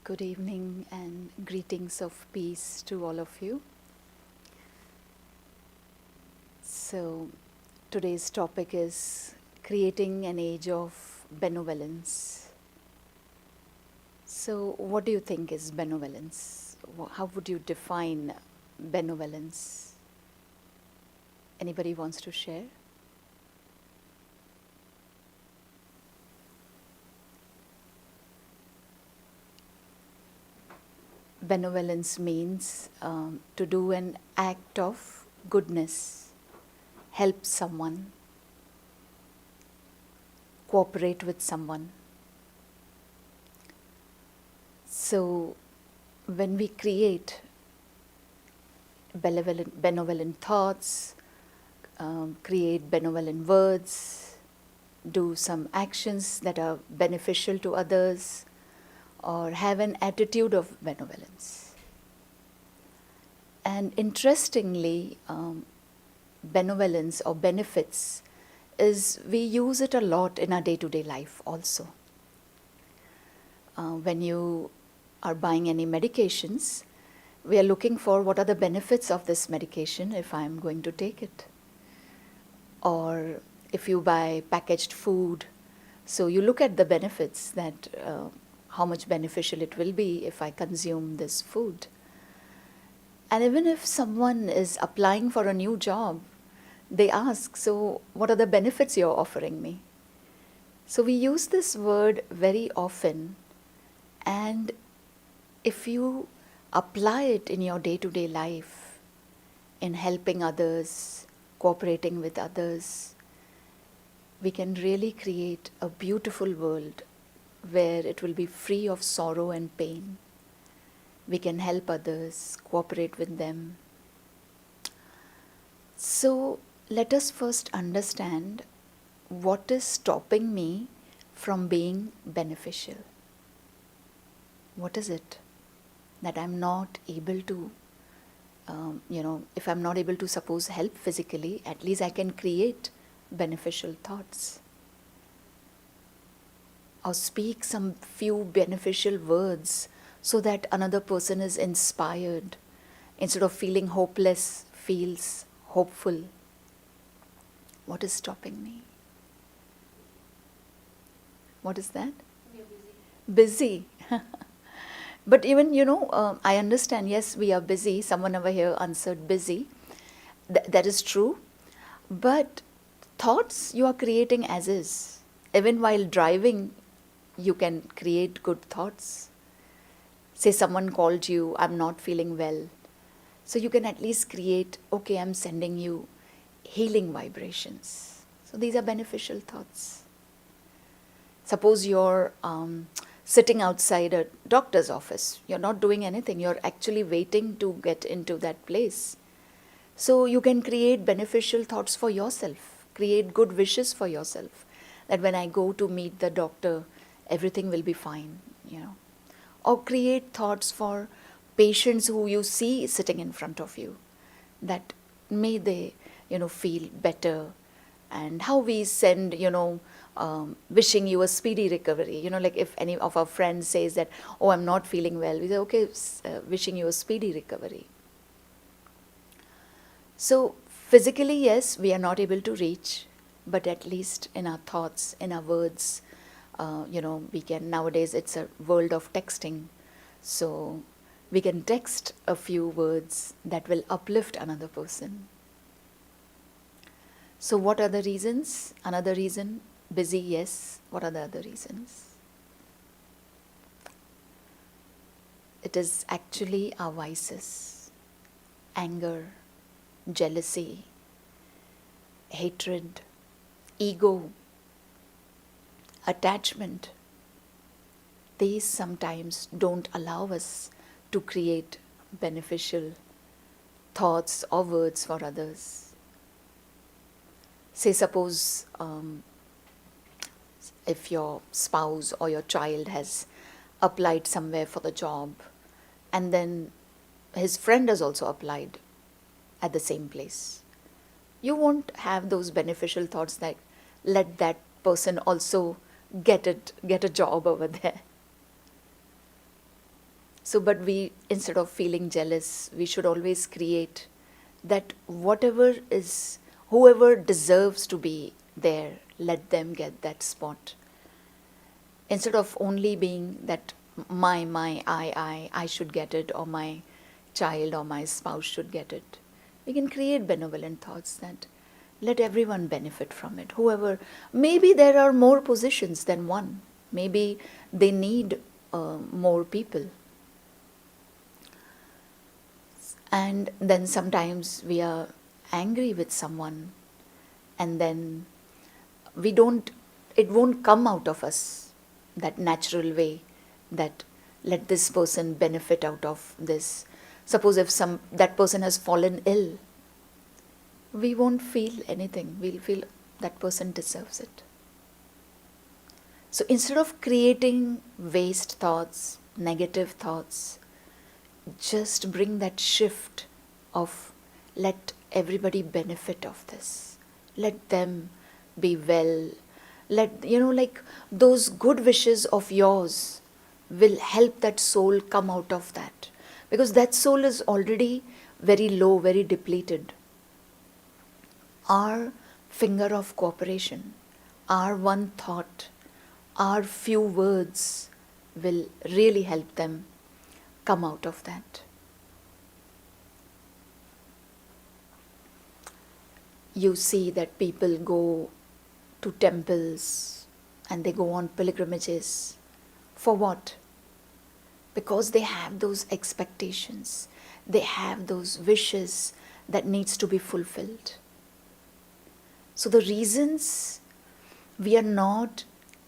Good evening and greetings of peace to all of you. So, today's topic is creating an age of benevolence. So, what do you think is benevolence? How would you define benevolence? Anybody wants to share? Benevolence means to do an act of goodness, help someone, cooperate with someone. So, when we create benevolent thoughts, create benevolent words, do some actions that are beneficial to others, or have an attitude of benevolence. And interestingly, benevolence or benefits is we use it a lot in our day-to-day life also. When you are buying any medications, we are looking for what are the benefits of this medication if I am going to take it. Or if you buy packaged food, so you look at the benefits that how much beneficial it will be if I consume this food. And even if someone is applying for a new job, they ask, so what are the benefits you're offering me? So we use this word very often, and if you apply it in your day-to-day life, in helping others, cooperating with others, we can really create a beautiful world where it will be free of sorrow and pain. We can help others, cooperate with them. So let us first understand what is stopping me from being beneficial. What is it that I'm not able to, if I'm not able to suppose help physically, at least I can create beneficial thoughts. Or speak some few beneficial words so that another person is inspired. Instead of feeling hopeless, feels hopeful. What is stopping me? What is that? We are busy. Busy. But even, I understand, yes, we are busy. Someone over here answered busy. That is true. But thoughts you are creating as is. Even while driving, you can create good thoughts. Say someone called you, I'm not feeling well. So you can at least create, okay, I'm sending you healing vibrations. So these are beneficial thoughts. Suppose you're sitting outside a doctor's office. You're not doing anything. You're actually waiting to get into that place. So you can create beneficial thoughts for yourself. Create good wishes for yourself. That when I go to meet the doctor, everything will be fine, Or create thoughts for patients who you see sitting in front of you, that may they, feel better. And how we send, wishing you a speedy recovery. Like if any of our friends says that, oh, I'm not feeling well, we say, okay, wishing you a speedy recovery. So physically, yes, we are not able to reach, but at least in our thoughts, in our words, we can, nowadays it's a world of texting. So we can text a few words that will uplift another person. So what are the reasons? Another reason, busy, yes. What are the other reasons? It is actually our vices. Anger, jealousy, hatred, ego, attachment. These sometimes don't allow us to create beneficial thoughts or words for others. Say suppose if your spouse or your child has applied somewhere for the job, and then his friend has also applied at the same place. You won't have those beneficial thoughts like, let that person also get a job over there. So, but we, instead of feeling jealous, we should always create that whatever is, whoever deserves to be there, let them get that spot. Instead of only being that I should get it, or my child or my spouse should get it. We can create benevolent thoughts that let everyone benefit from it. Whoever, maybe there are more positions than one, maybe they need more people. And then sometimes we are angry with someone, and then we don't, it won't come out of us that natural way that let this person benefit out of this. Suppose if that person has fallen ill, we won't feel anything. We'll feel that person deserves it. So instead of creating waste thoughts, negative thoughts, just bring that shift of let everybody benefit of this. Let them be well. Let, like those good wishes of yours will help that soul come out of that. Because that soul is already very low, very depleted. Our finger of cooperation, our one thought, our few words will really help them come out of that. You see that people go to temples and they go on pilgrimages. For what? Because they have those expectations. They have those wishes that needs to be fulfilled. So the reasons we are not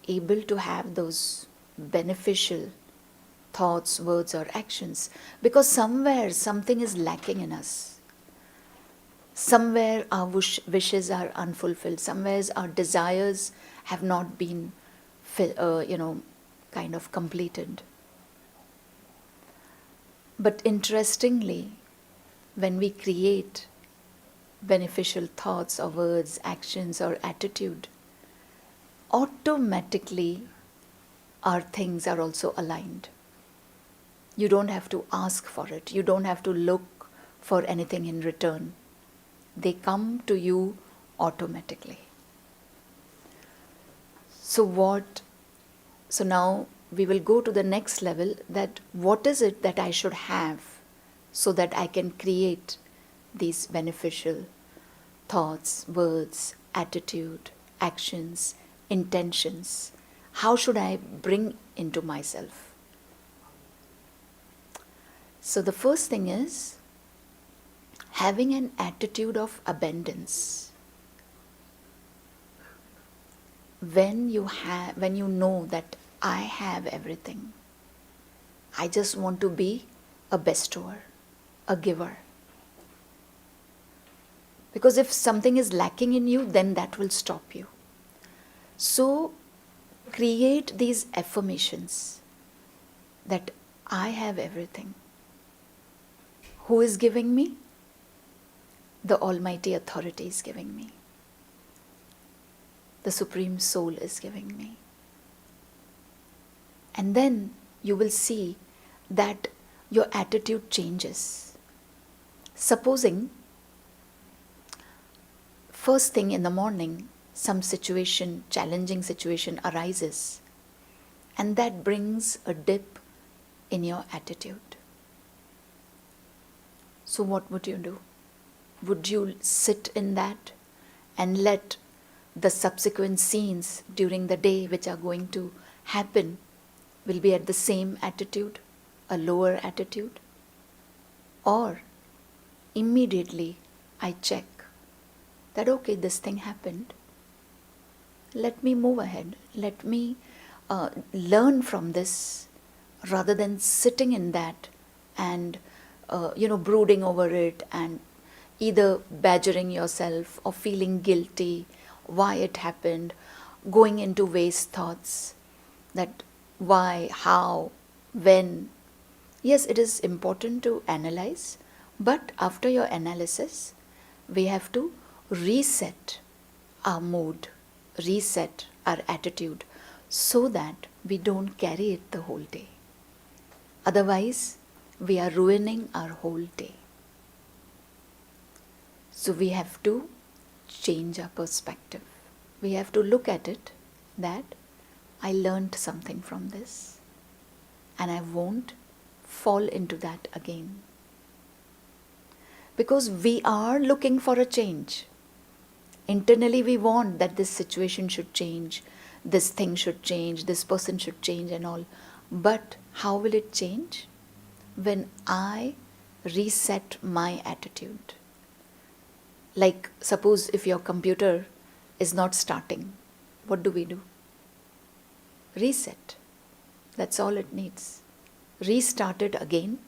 able to have those beneficial thoughts, words, or actions, because somewhere something is lacking in us. Somewhere our wishes are unfulfilled. Somewhere our desires have not been, kind of completed. But interestingly, when we create beneficial thoughts or words, actions, or attitude, automatically our things are also aligned. You don't have to ask for it. You don't have to look for anything in return. They come to you automatically. So now we will go to the next level, that what is it that I should have so that I can create these beneficial thoughts, words, attitude, actions, intentions. How should I bring into myself? So the first thing is having an attitude of abundance. When you know that I have everything, I just want to be a bestower, a giver. Because if something is lacking in you, then that will stop you. So create these affirmations that I have everything. Who is giving me? The Almighty Authority is giving me. The Supreme Soul is giving me. And then you will see that your attitude changes. Supposing, first thing in the morning, some situation, challenging situation arises, and that brings a dip in your attitude. So what would you do? Would you sit in that and let the subsequent scenes during the day which are going to happen will be at the same attitude, a lower attitude? Or immediately I check that, okay, this thing happened. Let me move ahead. Let me learn from this, rather than sitting in that and brooding over it and either badgering yourself or feeling guilty why it happened, going into waste thoughts that why, how, when. Yes, it is important to analyze, but after your analysis, we have to reset our mood, reset our attitude, so that we don't carry it the whole day. Otherwise, we are ruining our whole day. So we have to change our perspective. We have to look at it that I learned something from this and I won't fall into that again. Because we are looking for a change. Internally we want that this situation should change, this thing should change, this person should change and all. But how will it change? When I reset my attitude. Like suppose if your computer is not starting, what do we do? Reset. That's all it needs. Restart it again,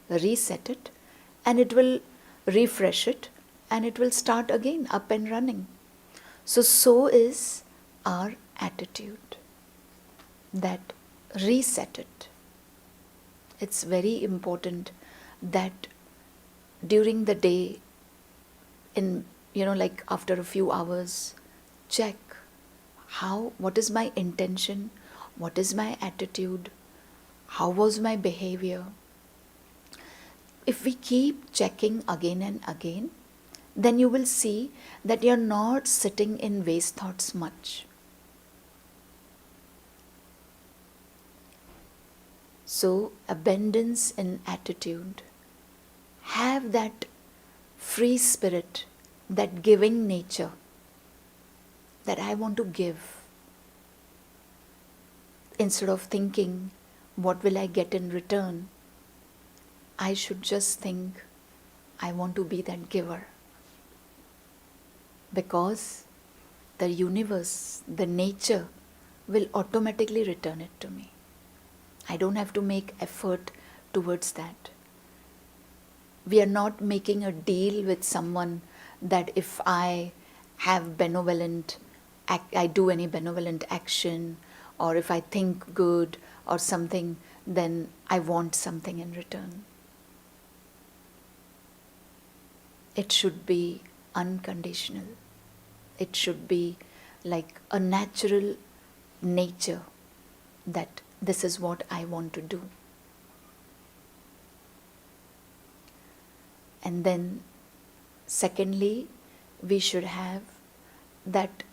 reset it, and it will refresh it and it will start again up and running. So is our attitude. That reset it. It's very important that during the day, in like after a few hours, check what is my intention, what is my attitude, how was my behavior. If we keep checking again and again, then you will see that you're not sitting in waste thoughts much. So, abundance in attitude. Have that free spirit, that giving nature, that I want to give. Instead of thinking, what will I get in return? I should just think, I want to be that giver. Because the universe, the nature, will automatically return it to me. I don't have to make effort towards that. We are not making a deal with someone that if I have I do any benevolent action, or if I think good or something, then I want something in return. It should be unconditional. It should be like a natural nature that this is what I want to do. And then, secondly, we should have that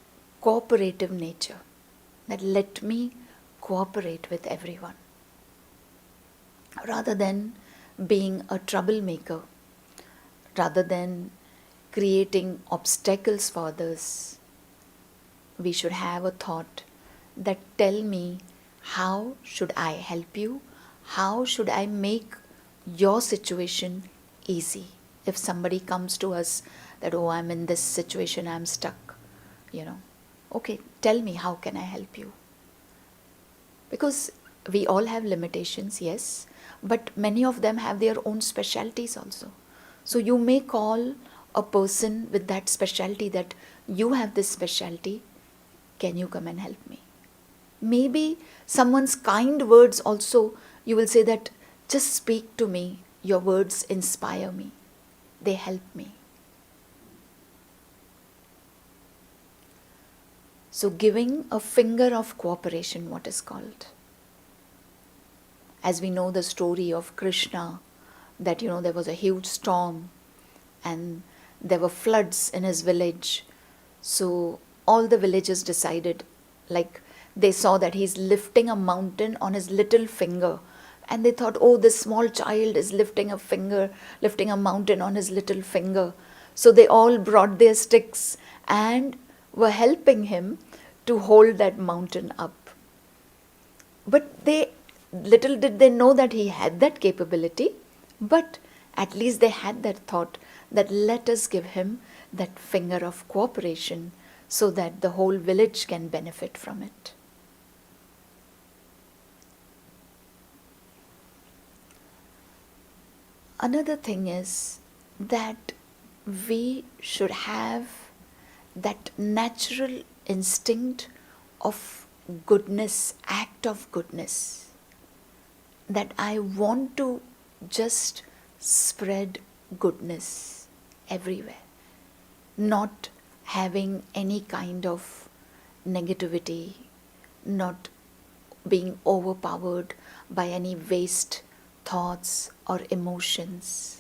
cooperative nature, that let me cooperate with everyone. Rather than being a troublemaker, rather than creating obstacles for others, we should have a thought that tell me, how should I help you? How should I make your situation easy? If somebody comes to us that, oh, I'm in this situation, I'm stuck, okay, tell me, how can I help you? Because we all have limitations, yes, but many of them have their own specialties also. So you may call a person with that specialty that you have this specialty, can you come and help me? Maybe someone's kind words also, you will say that, just speak to me, your words inspire me, they help me. So giving a finger of cooperation, what is called. As we know the story of Krishna, that there was a huge storm and there were floods in his village. So all the villagers decided, like they saw that he's lifting a mountain on his little finger, and they thought, oh, this small child is lifting a mountain on his little finger. So they all brought their sticks and were helping him to hold that mountain up. But little did they know that he had that capability, but at least they had that thought that let us give him that finger of cooperation so that the whole village can benefit from it. Another thing is that we should have that natural instinct of goodness, act of goodness, that I want to just spread goodness everywhere, not having any kind of negativity, not being overpowered by any waste thoughts or emotions.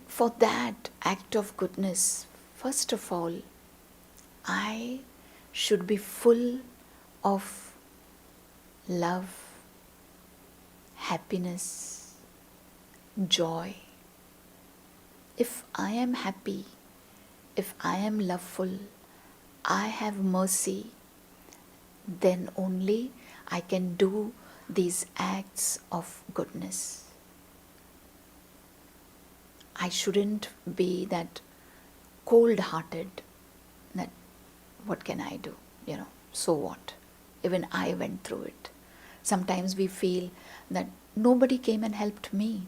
For that act of goodness, first of all, I should be full of love, happiness, joy. If I am happy, if I am loveful, I have mercy, then only I can do these acts of goodness. I shouldn't be that cold-hearted, that what can I do? So what? Even I went through it. Sometimes we feel that nobody came and helped me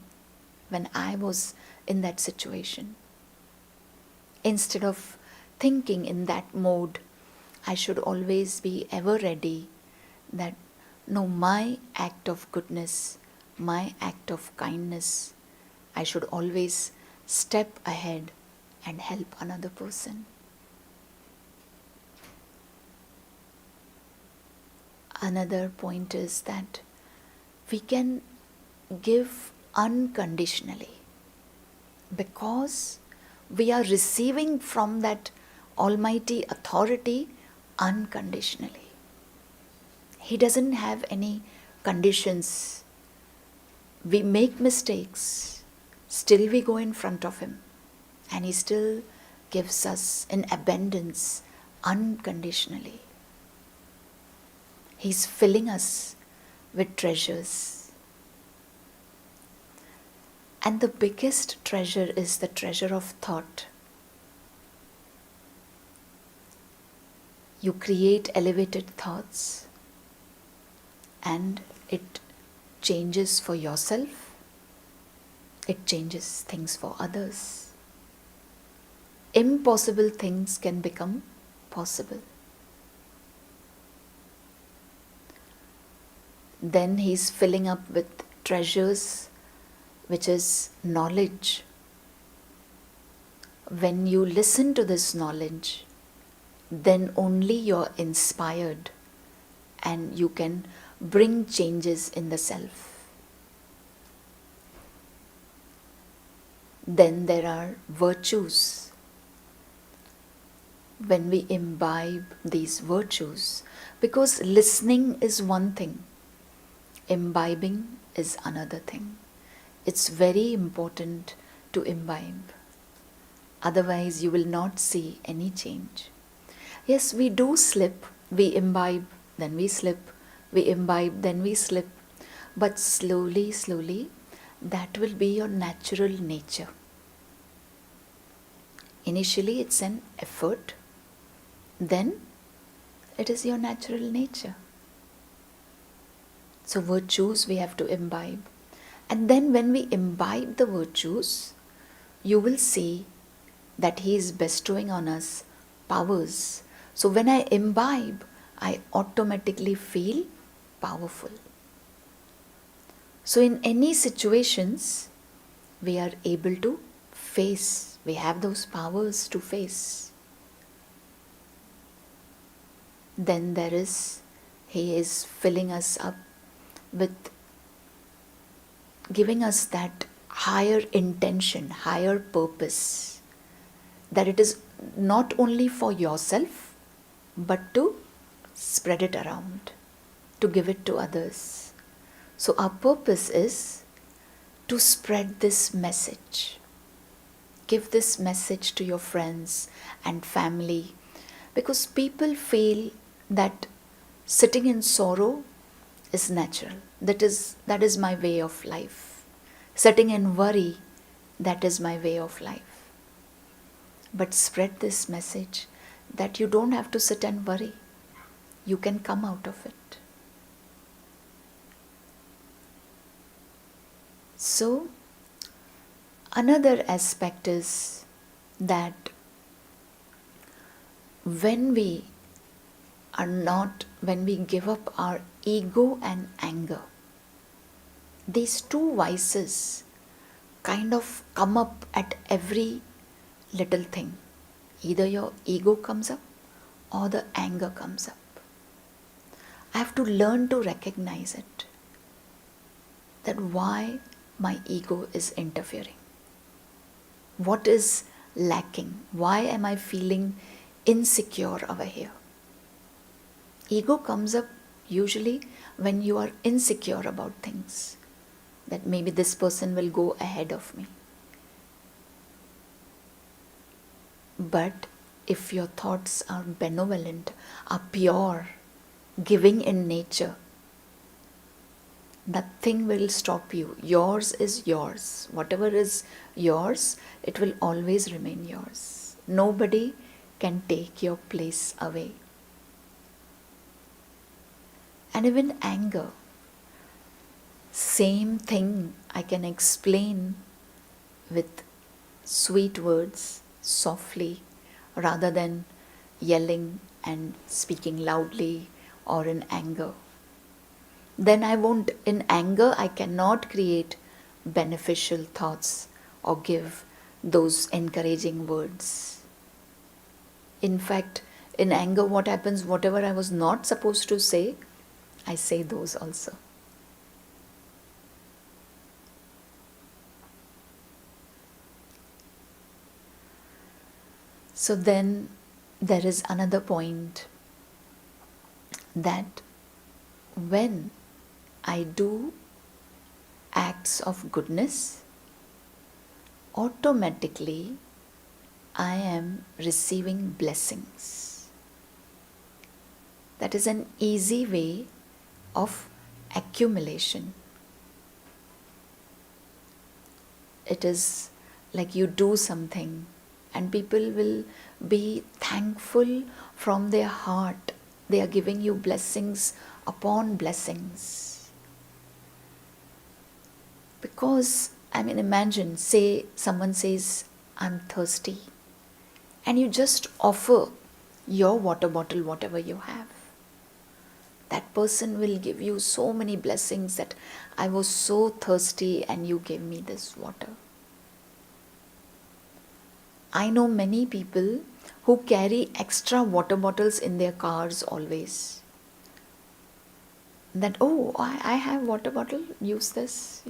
when I was in that situation. Instead of thinking in that mode, I should always be ever ready that no, my act of goodness, my act of kindness, I should always step ahead and help another person. Another point is that we can give unconditionally because we are receiving from that Almighty authority unconditionally. He doesn't have any conditions. We make mistakes, still we go in front of Him, and He still gives us in abundance unconditionally. He's filling us with treasures. And the biggest treasure is the treasure of thought. You create elevated thoughts and it changes for yourself, it changes things for others. Impossible things can become possible. Then He's filling up with treasures, which is knowledge. When you listen to this knowledge, then only you're inspired and you can bring changes in the self. Then there are virtues. When we imbibe these virtues, because listening is one thing, imbibing is another thing. It's very important to imbibe. Otherwise, you will not see any change. Yes, we do slip, we imbibe, then we slip, we imbibe, then we slip. But slowly, slowly, that will be your natural nature. Initially, it's an effort, then it is your natural nature. So virtues we have to imbibe. And then when we imbibe the virtues, you will see that He is bestowing on us powers. So when I imbibe, I automatically feel powerful. So in any situations, we are able to face. We have those powers to face. Then He is filling us up with giving us that higher intention, higher purpose, that it is not only for yourself, but to spread it around, to give it to others. So our purpose is to spread this message. Give this message to your friends and family, because people feel that sitting in sorrow is natural. That is my way of life. Sitting in worry, that is my way of life. But spread this message that you don't have to sit and worry. You can come out of it. So, another aspect is that when we give up our ego and anger, these two vices kind of come up at every little thing. Either your ego comes up or the anger comes up. I have to learn to recognize it. that why my ego is interfering. What is lacking? Why am I feeling insecure over here? Ego comes up usually when you are insecure about things, that maybe this person will go ahead of me. But if your thoughts are benevolent, are pure, giving in nature, nothing will stop you. Yours is yours. Whatever is yours, it will always remain yours. Nobody can take your place away. And even anger, same thing I can explain with sweet words, softly, rather than yelling and speaking loudly or in anger. Then I won't, in anger, I cannot create beneficial thoughts or give those encouraging words. In fact, in anger, what happens, whatever I was not supposed to say, I say those also. So then there is another point, that when I do acts of goodness, automatically I am receiving blessings. That is an easy way of accumulation. It is like you do something and people will be thankful from their heart. They are giving you blessings upon blessings. Because, imagine, say someone says, I'm thirsty, and you just offer your water bottle, whatever you have. That person will give you so many blessings, that I was so thirsty and you gave me this water. I know many people who carry extra water bottles in their cars always. That, oh, I have water bottle, use this,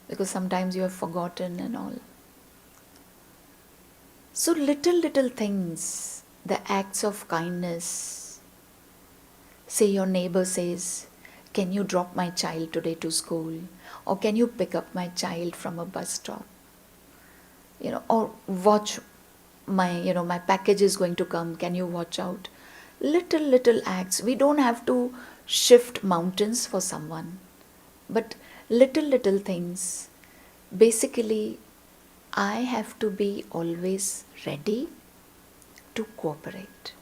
because sometimes you have forgotten and all. So little things, the acts of kindness. Say your neighbor says, can you drop my child today to school? Or can you pick up my child from a bus stop? Or watch my package is going to come, can you watch out? Little acts. We don't have to shift mountains for someone, but little things. Basically, I have to be always ready to cooperate,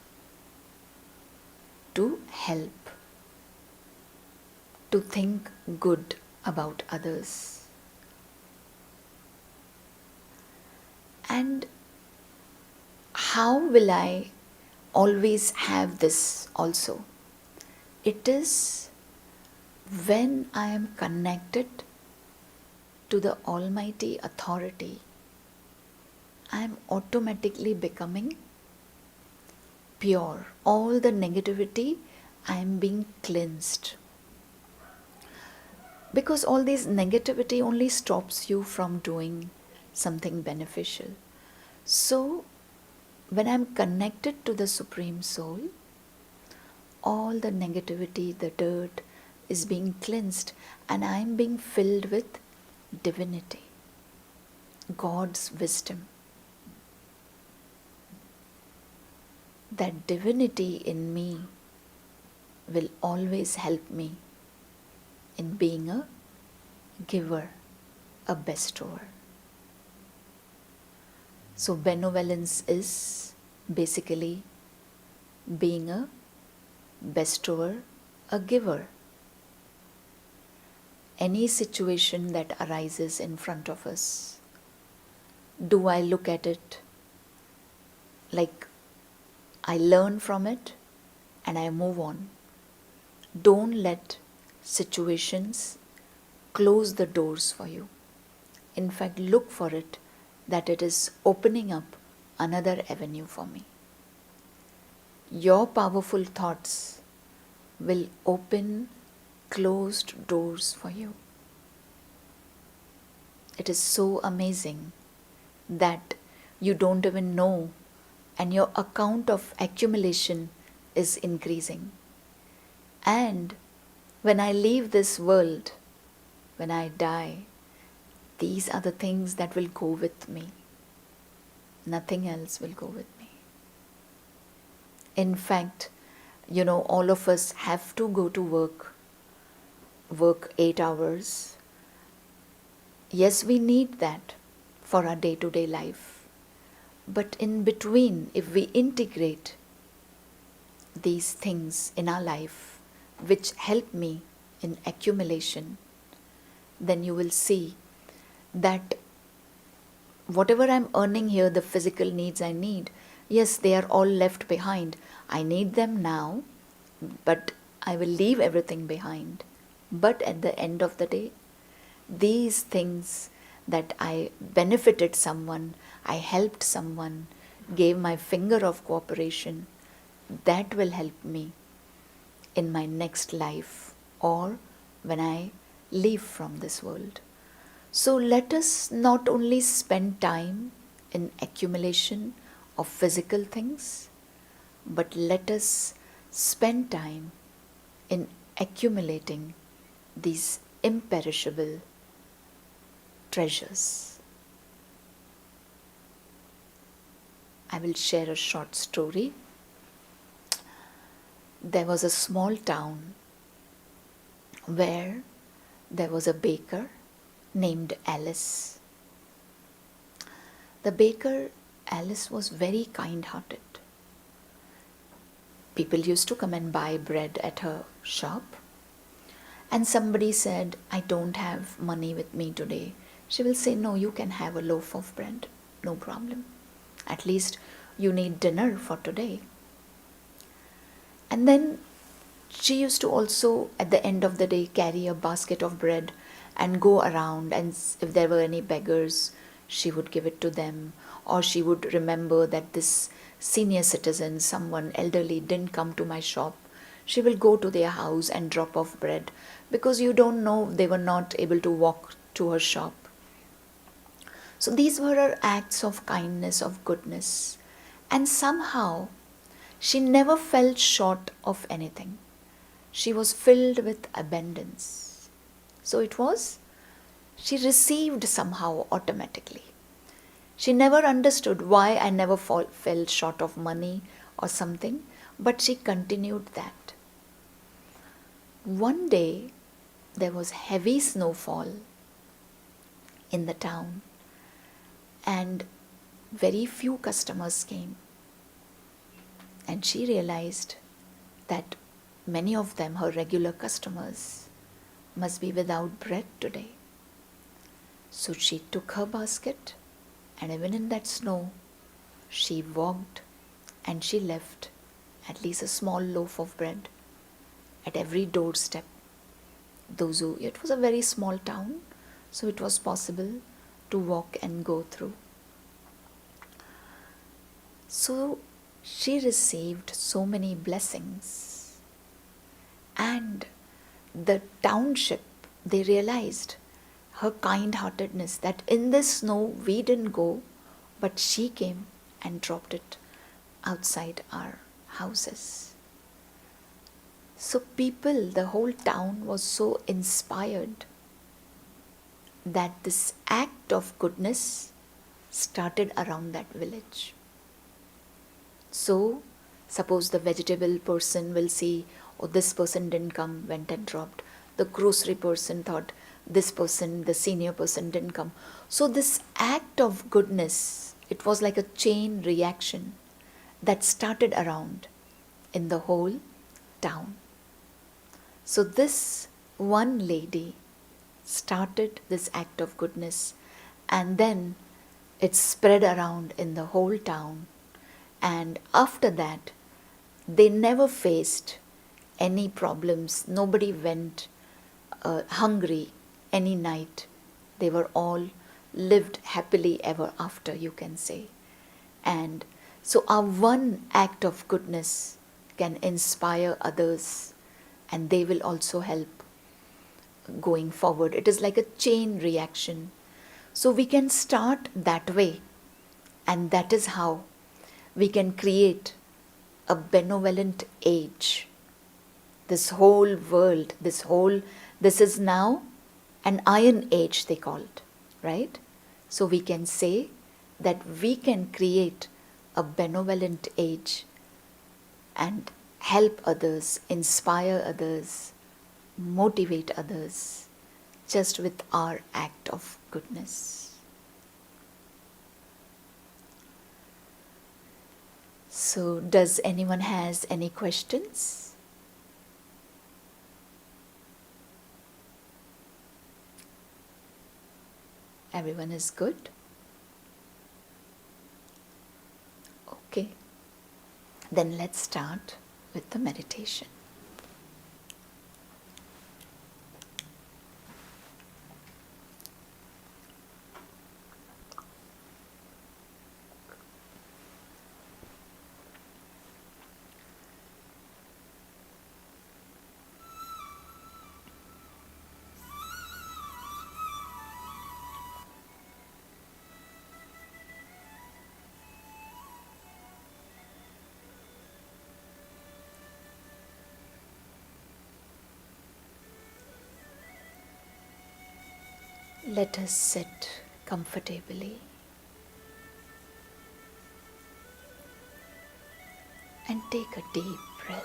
to help, to think good about others. And how will I always have this also? It is when I am connected to the Almighty Authority, I am automatically becoming pure. All the negativity, I am being cleansed. Because all this negativity only stops you from doing something beneficial. So, when I am connected to the Supreme Soul, all the negativity, the dirt is being cleansed, and I am being filled with divinity, God's wisdom. That divinity in me will always help me in being a giver, a bestower. So benevolence is basically being a bestower, a giver. Any situation that arises in front of us, do I look at it like I learn from it and I move on? Don't let situations close the doors for you. In fact, look for it, that it is opening up another avenue for me. Your powerful thoughts will open closed doors for you. It is so amazing that you don't even know, and your account of accumulation is increasing. And when I leave this world, when I die, these are the things that will go with me. Nothing else will go with me. In fact, all of us have to go to work 8 hours. Yes, we need that for our day to day life. But in between, if we integrate these things in our life, which help me in accumulation, then you will see that whatever I'm earning here, the physical needs I need, yes, they are all left behind. I need them now, but I will leave everything behind. But at the end of the day, these things that I benefited someone, I helped someone, gave my finger of cooperation, that will help me in my next life or when I leave from this world. So let us not only spend time in accumulation of physical things, but let us spend time in accumulating these imperishable treasures. I will share a short story. There was a small town where there was a baker named Alice. The baker, Alice, was very kind hearted. People used to come and buy bread at her shop, and somebody said, I don't have money with me today. She will say, no, you can have a loaf of bread, no problem. At least you need dinner for today. And then she used to also, at the end of the day, carry a basket of bread and go around, and if there were any beggars, she would give it to them, or she would remember that this senior citizen, someone elderly, didn't come to my shop. She will go to their house and drop off bread, because you don't know, they were not able to walk to her shop. So these were her acts of kindness, of goodness, and somehow she never felt short of anything. She was filled with abundance. So it was, she received somehow automatically. She never understood why I never fell short of money or something, but she continued that. One day, there was heavy snowfall in the town, and very few customers came. And she realized that many of them, her regular customers, must be without bread today. So she took her basket, and even in that snow, she walked and she left at least a small loaf of bread at every doorstep. It was a very small town, so it was possible to walk and go through. So she received so many blessings, and the township, they realized her kind-heartedness, that in this snow we didn't go, but she came and dropped it outside our houses. So people, the whole town was so inspired that this act of goodness started around that village. So suppose the vegetable person will see, oh, this person didn't come, went and dropped. The grocery person thought, this person, the senior person, didn't come. So this act of goodness, it was like a chain reaction that started around in the whole town. So this one lady started this act of goodness, and then it spread around in the whole town. And after that, they never faced any problems. Nobody went hungry any night. They were all lived happily ever after, you can say. And so our one act of goodness can inspire others, and they will also help going forward. It is like a chain reaction. So we can start that way, and that is how we can create a benevolent age. This whole world, this is now an iron age, they call it, right? So we can say that we can create a benevolent age and help others, inspire others, motivate others just with our act of goodness. So does anyone has any questions? Everyone is good? Okay. Then let's start with the meditation. Let us sit comfortably and take a deep breath.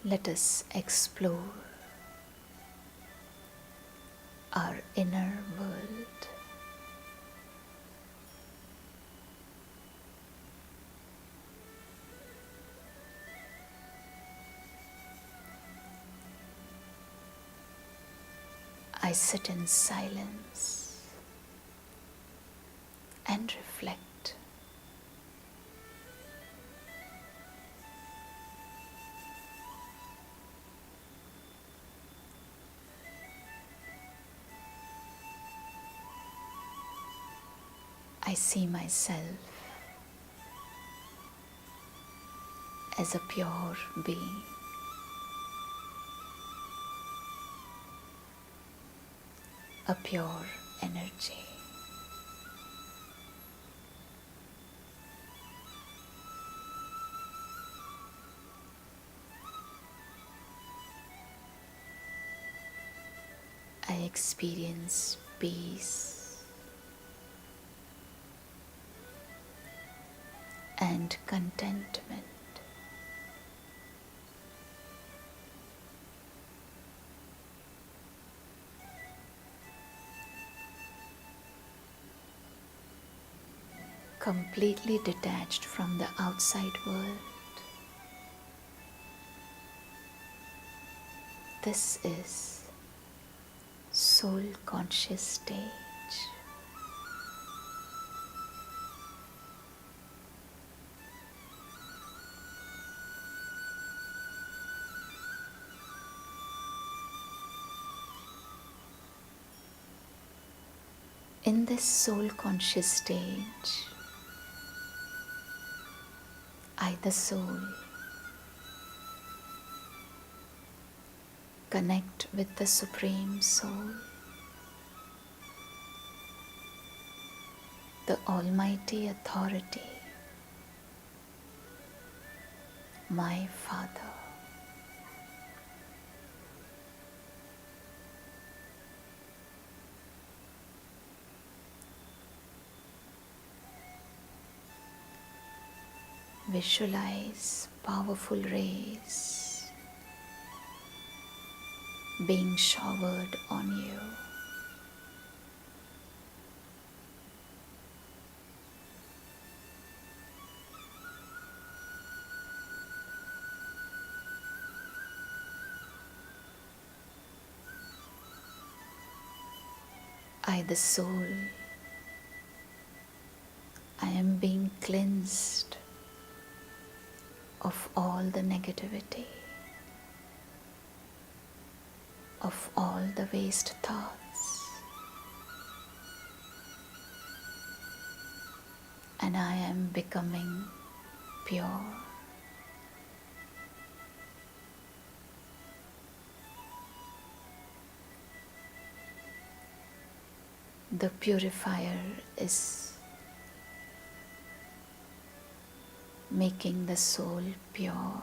Let us explore our inner world. I sit in silence and reflect. I see myself as a pure being. A pure energy. I experience peace and contentment. Completely detached from the outside world. This is soul conscious stage. In this soul conscious stage, I, the soul, connect with the Supreme Soul, the Almighty Authority, my Father. Visualize powerful rays being showered on you. I, the soul, I am being cleansed of all the negativity, of all the waste thoughts, and I am becoming pure The purifier is making the soul pure.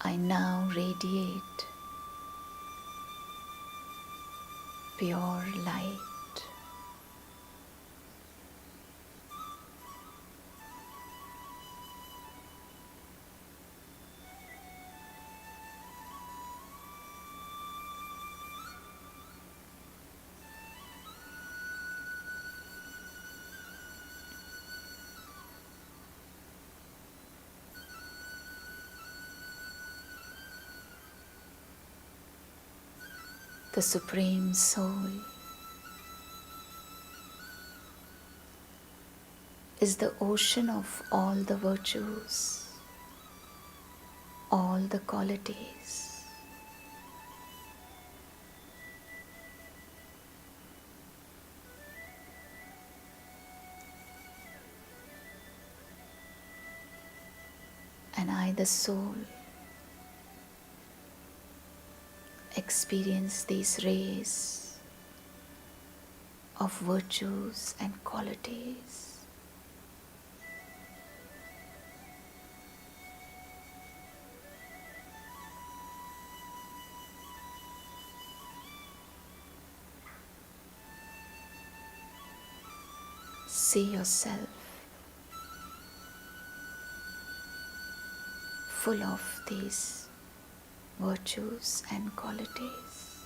I now radiate pure light. The Supreme Soul is the ocean of all the virtues, all the qualities. And I, the soul, experience these rays of virtues and qualities. See yourself full of these virtues and qualities.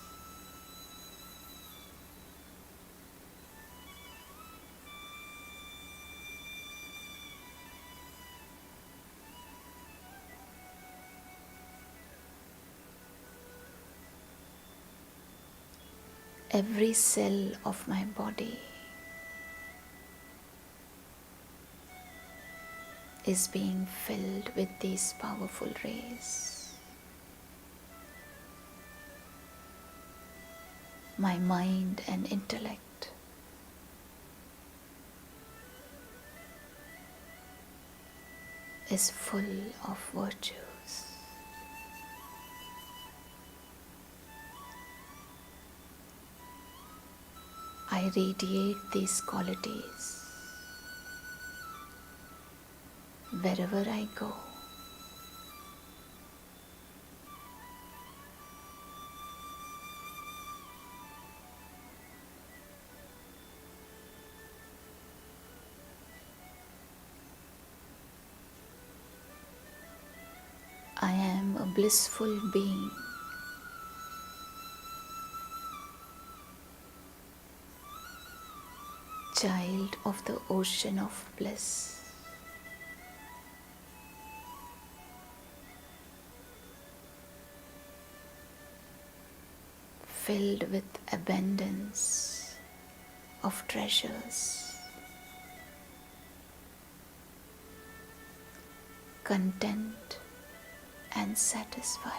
Every cell of my body is being filled with these powerful rays. My mind and intellect is full of virtues. I radiate these qualities wherever I go. I am a blissful being. Child of the ocean of bliss. Filled with abundance of treasures. Content and satisfied.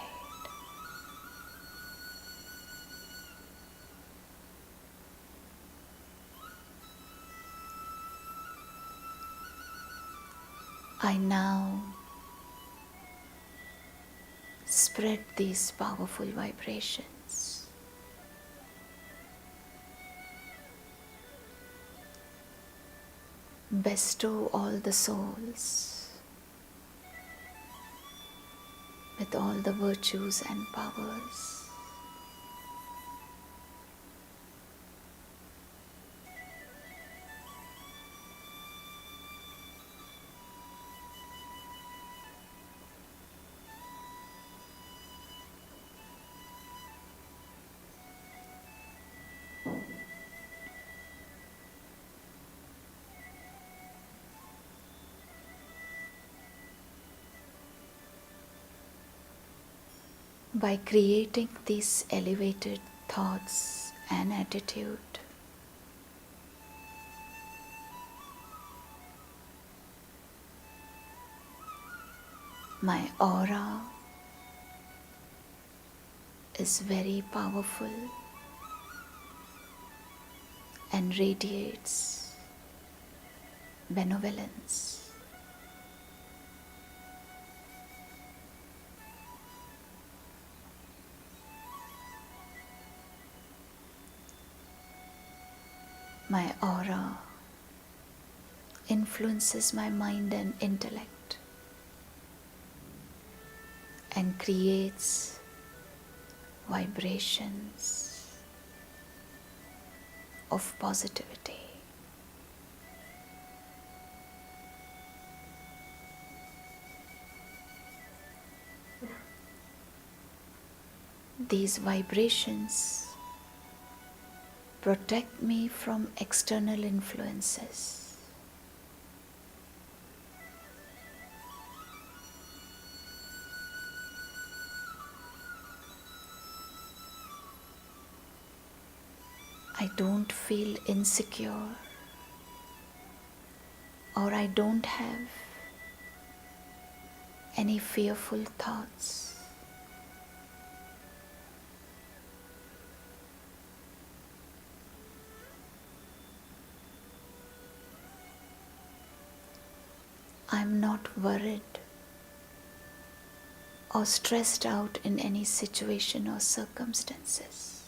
I now spread these powerful vibrations bestow all the souls with all the virtues and powers. By creating these elevated thoughts and attitude, my aura is very powerful and radiates benevolence. My aura influences my mind and intellect and creates vibrations of positivity. These vibrations protect me from external influences. I don't feel insecure, or I don't have any fearful thoughts. I'm not worried or stressed out in any situation or circumstances.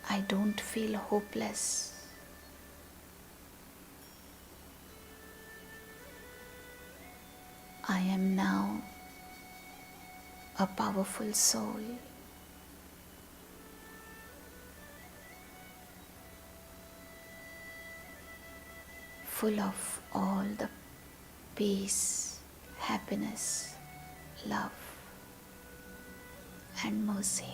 I don't feel hopeless. I am now a powerful soul, full of all the peace, happiness, love, and mercy.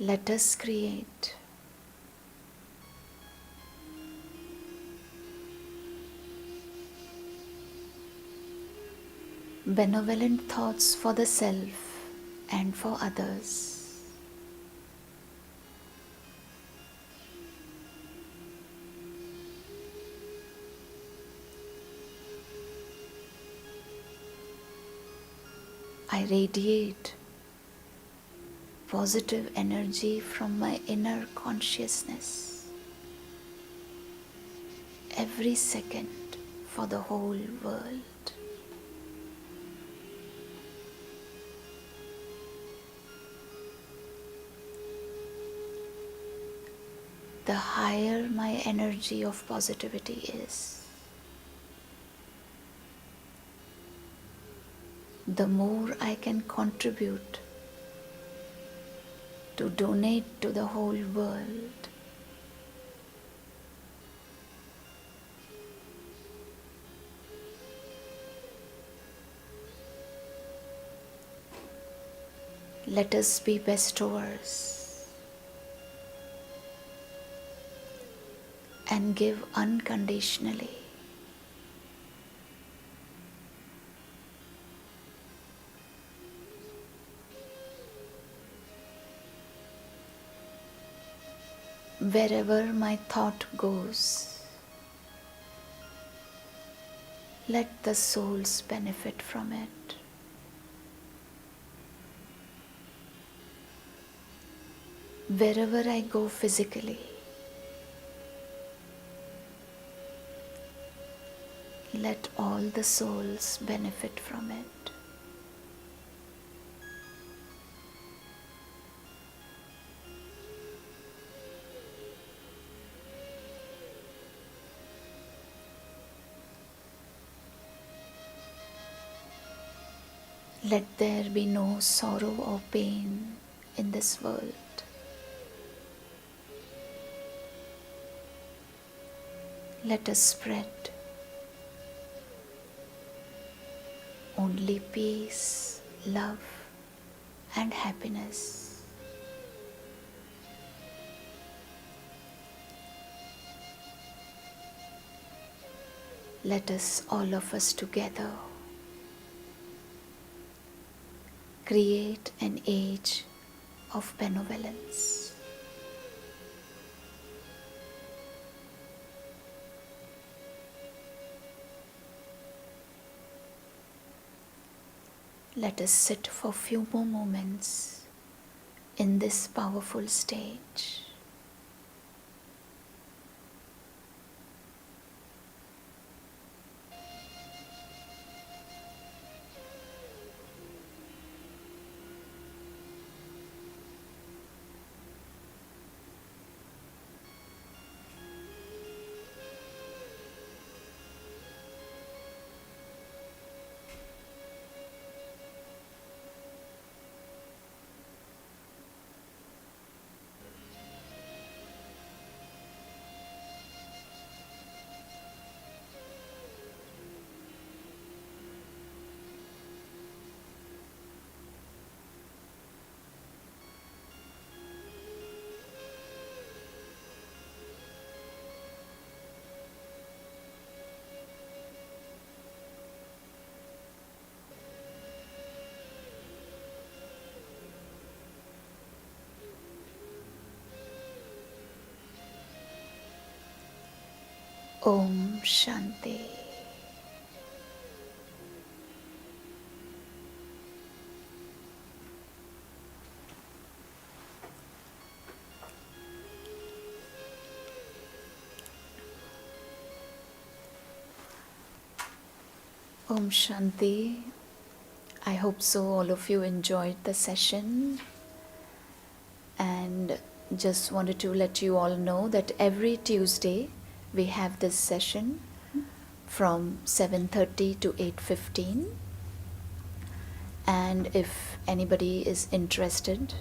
Let us create benevolent thoughts for the self and for others. I radiate positive energy from my inner consciousness every second for the whole world. The higher my energy of positivity is, the more I can contribute to donate to the whole world. Let us be bestowers and give unconditionally. Wherever my thought goes, let the souls benefit from it. Wherever I go physically, let all the souls benefit from it. Let there be no sorrow or pain in this world. Let us spread only peace, love, and happiness. Let us, all of us together, create an age of benevolence. Let us sit for a few more moments in this powerful stage. Om Shanti. Om Shanti. I hope so all of you enjoyed the session, and just wanted to let you all know that every Tuesday we have this session from 7:30 to 8:15, and if anybody is interested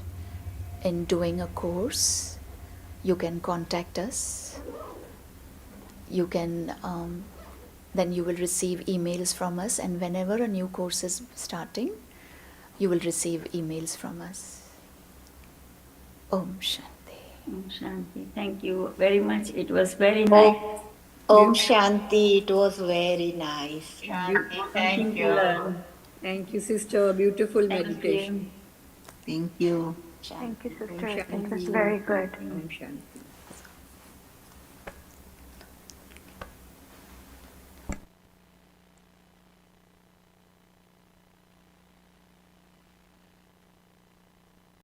in doing a course, you can contact us. You can then you will receive emails from us, and whenever a new course is starting, you will receive emails from us. Om Shanti. Om Shanti. Thank you very much. It was very nice. Om Shanti, it was very nice. Something to learn. Thank you, sister. Beautiful Thank meditation. you. Thank you. Thank you, Om sister. It was Shanti. very good. Om Shanti.